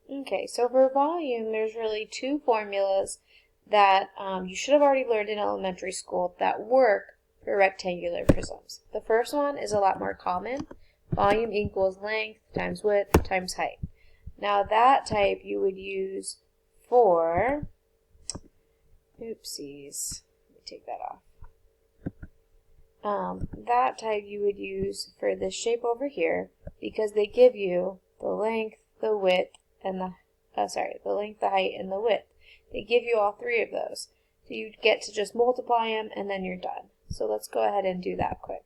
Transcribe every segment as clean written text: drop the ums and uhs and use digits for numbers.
Okay, so for volume, there's really two formulas that you should have already learned in elementary school that work for rectangular prisms. The first one is a lot more common. Volume equals length times width times height. Now that type you would use for, oopsies, let me take that off. That type you would use for this shape over here because they give you the length, the width, and the length, the height, and the width. They give you all three of those. So you get to just multiply them and then you're done. So let's go ahead and do that quick.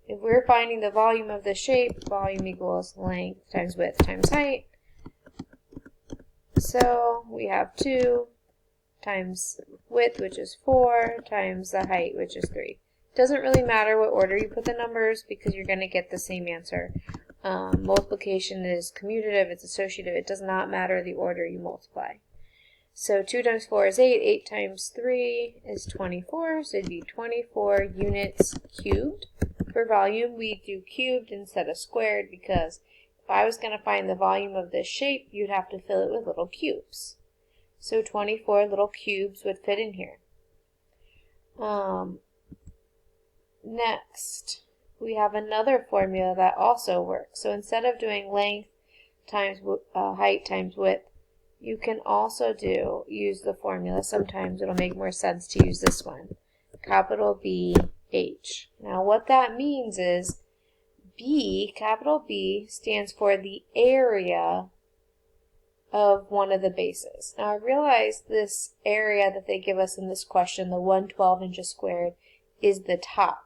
If we're finding the volume of the shape, volume equals length times width times height. So we have 2 times width, which is 4, times the height, which is 3. Doesn't really matter what order you put the numbers because you're going to get the same answer. Multiplication is commutative, it's associative. It does not matter the order you multiply. So 2 times 4 is 8. 8 times 3 is 24. So it'd be 24 units cubed. For volume, we do cubed instead of squared because if I was going to find the volume of this shape, you'd have to fill it with little cubes. So 24 little cubes would fit in here. Next, we have another formula that also works. So instead of doing length times height times width, you can also use the formula. Sometimes it'll make more sense to use this one. Capital B, H. Now what that means is capital B stands for the area of one of the bases. Now I realize this area that they give us in this question, the 112 inches squared, is the top.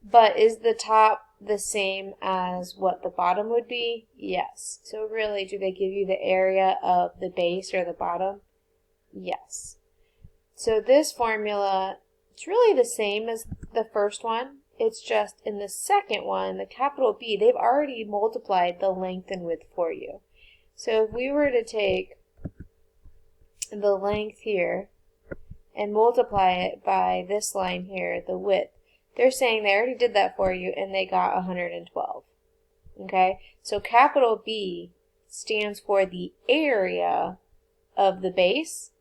But is the top the same as what the bottom would be? Yes. So really, do they give you the area of the base or the bottom? Yes. So this formula, it's really the same as the first one. It's just in the second one, the capital B, they've already multiplied the length and width for you. So if we were to take the length here and multiply it by this line here, the width, they're saying they already did that for you and they got 112. Okay? So capital B stands for the area of the base,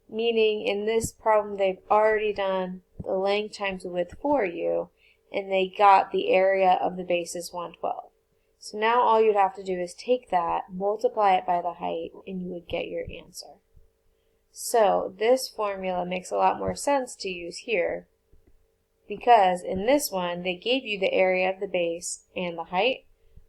meaning in this problem they've already done the length times the width for you and they got the area of the base is 112. So now all you'd have to do is take that, multiply it by the height, and you would get your answer. So this formula makes a lot more sense to use here because in this one they gave you the area of the base and the height,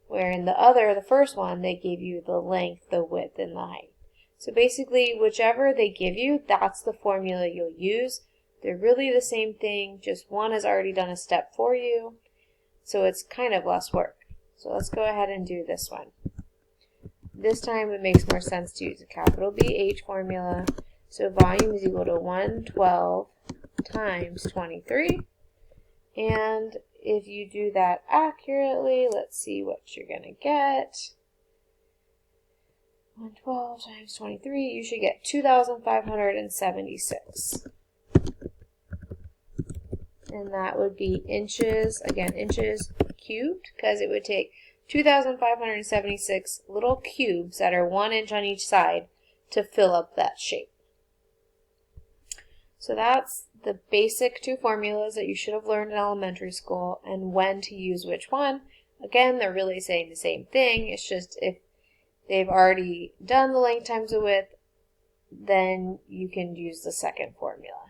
where in the first one, they gave you the length, the width, and the height. So basically, whichever they give you, that's the formula you'll use. They're really the same thing, just one has already done a step for you, so it's kind of less work. So let's go ahead and do this one. This time it makes more sense to use a capital BH formula. So volume is equal to 112 times 23. And if you do that accurately, let's see what you're going to get. 112 times 23, you should get 2,576. And that would be inches, again, inches cubed, because it would take 2,576 little cubes that are 1 inch on each side to fill up that shape. So that's the basic two formulas that you should have learned in elementary school and when to use which one. Again, they're really saying the same thing. It's just if they've already done the length times the width, then you can use the second formula.